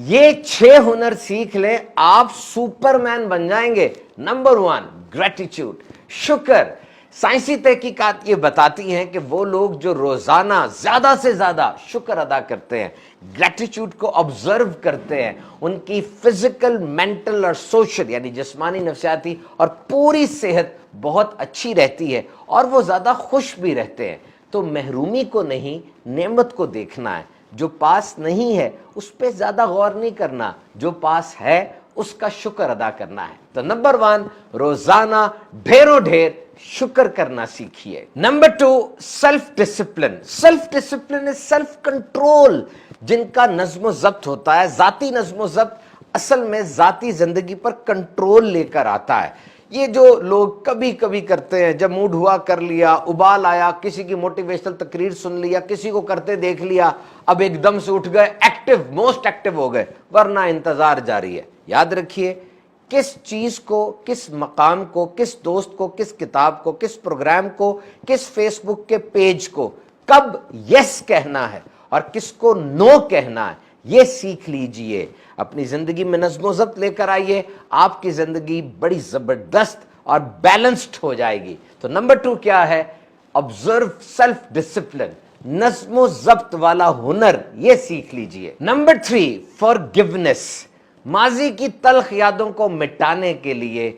ये 6 हुनर सीख ले, आप सुपरमैन बन जाएंगे। नंबर 1, ग्रेटिट्यूड, शुक्र। साइंसी तहकीकात ये बताती हैं कि वो लोग जो रोजाना ज्यादा से ज्यादा शुक्र अदा करते हैं, ग्रेटिट्यूड को ऑब्जर्व करते हैं, उनकी फिजिकल, मेंटल और सोशल यानी जिस्मानी, नफ्सियाती और पूरी सेहत बहुत अच्छी रहती है और वो ज्यादा खुश भी रहते हैं। तो महरूमी को नहीं, नेमत को देखना है। जो पास नहीं है उस पर ज्यादा गौर नहीं करना, जो पास है उसका शुक्र अदा करना है। तो नंबर 1, रोजाना ढेरों ढेर शुक्र करना सीखिए। Number 2, self discipline. Self discipline is self control. जिनका नज्म ज़ब्त होता है, जाती नज्म ज़ब्त असल में जाती जिंदगी पर कंट्रोल लेकर आता है। ये जो लोग कभी कभी करते हैं, जब मूड हुआ कर लिया, उबाल आया, किसी की मोटिवेशनल तकरीर सुन लिया, किसी को करते देख लिया, अब एकदम से उठ गए, एक्टिव, मोस्ट एक्टिव हो गए, वरना इंतजार जारी है। याद रखिए, किस चीज को, किस मकाम को, किस दोस्त को, किस किताब को, किस प्रोग्राम को, किस फेसबुक के पेज को कब यस कहना है और किसको नो कहना है, ये सीख लीजिए। अपनी जिंदगी में नज़्म ज़ब्त लेकर आइए, आपकी जिंदगी बड़ी जबरदस्त और बैलेंस्ड हो जाएगी। तो नंबर 2 क्या है? ऑब्जर्व सेल्फ डिसिप्लिन, नज़्म ज़ब्त वाला हुनर, ये सीख लीजिए। Number 3, forgiveness. माजी की तल्ख यादों को मिटाने के लिए,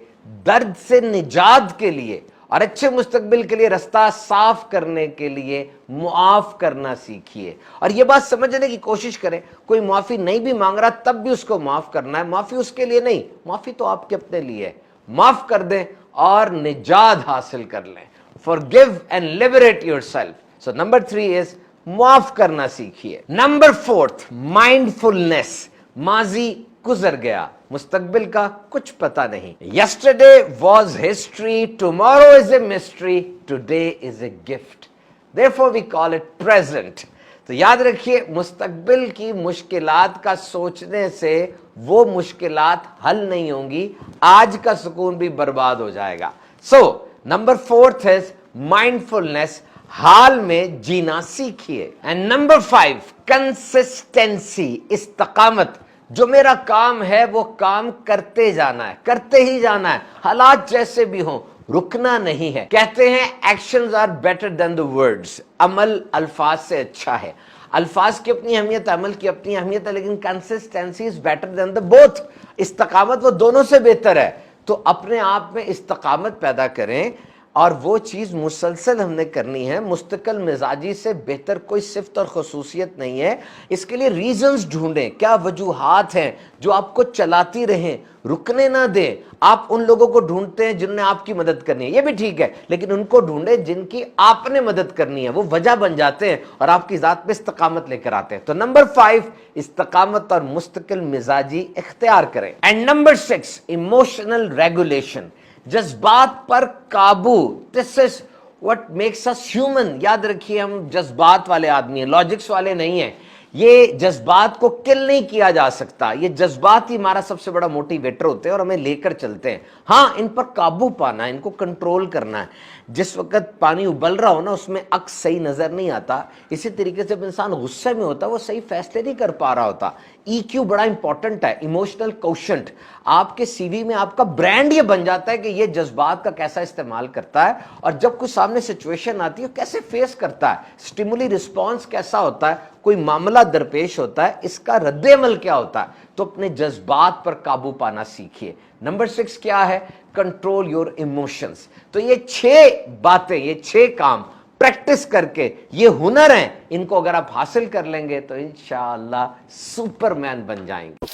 दर्द से निजात के लिए और अच्छे मुस्तकबिल के लिए रास्ता साफ करने के लिए मुआफ करना सीखिए। और यह बात समझने की कोशिश करें, कोई माफी नहीं भी मांग रहा तब भी उसको माफ करना है। माफी उसके लिए नहीं, माफी तो आपके अपने लिए है। माफ कर दें और निजात हासिल कर लें। Forgive and liberate yourself. So number 3 is माफ करना सीखिए। Number 4, mindfulness. माजी गुजर गया, मुस्तकबिल का कुछ पता नहीं। Yesterday was history, tomorrow is a mystery, today is a gift, therefore we call it present. तो याद रखिए, मुस्तकबिल की मुश्किलात का सोचने से वो मुश्किलात हल नहीं होंगी, आज का सुकून भी बर्बाद हो जाएगा। सो नंबर 4 इज माइंडफुलनेस, हाल में जीना सीखिए। एंड नंबर 5, कंसिस्टेंसी, इस्तकामत। जो मेरा काम है वो काम करते जाना है, करते ही जाना है, हालात जैसे भी हों, रुकना नहीं है। कहते हैं actions are better than the words, अमल अल्फाज से अच्छा है। अल्फाज की अपनी अहमियत, अमल की अपनी अहमियत है, लेकिन consistency is better than the both. इस्तकामत वो दोनों से बेहतर है। तो अपने आप में इस्तकामत पैदा करें और वो चीज़ मुसलसल हमने करनी है। मुस्तकिल मिजाजी से बेहतर कोई सिफ्त और खसूसियत नहीं है। इसके लिए रीजंस ढूंढें, क्या वजूहात हैं जो आपको चलाती रहें, रुकने ना दें। आप उन लोगों को ढूंढते हैं जिनने आपकी मदद करनी है, ये भी ठीक है, लेकिन उनको ढूंढें जिनकी आपने मदद करनी है। वो वजह बन जाते हैं और आपकी ज़ात पे इस्तकामत लेकर आते हैं। तो नंबर 5, इस्तकामत और मुस्तकिल मिजाजी इख्तियार करें। एंड नंबर 6, इमोशनल रेगुलेशन, जज्बात पर काबू। This is what makes us human. याद रखिए, हम जज्बात वाले आदमी हैं, लॉजिक्स वाले नहीं हैं। ये जज्बात को किल नहीं किया जा सकता। ये जज्बात ही हमारा सबसे बड़ा मोटिवेटर होते हैं और हमें लेकर चलते हैं। हाँ, इन पर काबू पाना है, इनको कंट्रोल करना है। जिस वक्त पानी उबल रहा हो ना, उसमें अक्स सही नजर नहीं आता। इसी तरीके से जब इंसान गुस्से में होता है, वो सही फैसले नहीं कर पा रहा होता। EQ बड़ा इंपॉर्टेंट है, इमोशनल कोशेंट। आपके CV में आपका ब्रांड ये बन जाता है कि ये जज्बात का कैसा इस्तेमाल करता है और जब कोई सामने सिचुएशन आती है कैसे फेस करता है, स्टिमुली रिस्पॉन्स कैसा होता है, कोई मामला दरपेश होता है, इसका रद्द-ए-अमल क्या होता है। तो अपने जज्बात पर काबू पाना सीखिए। नंबर 6 क्या है? Control your emotions. तो ये 6 बातें, ये 6 काम प्रैक्टिस करके, ये हुनर हैं, इनको अगर आप हासिल कर लेंगे तो इंशाअल्लाह सुपरमैन बन जाएंगे।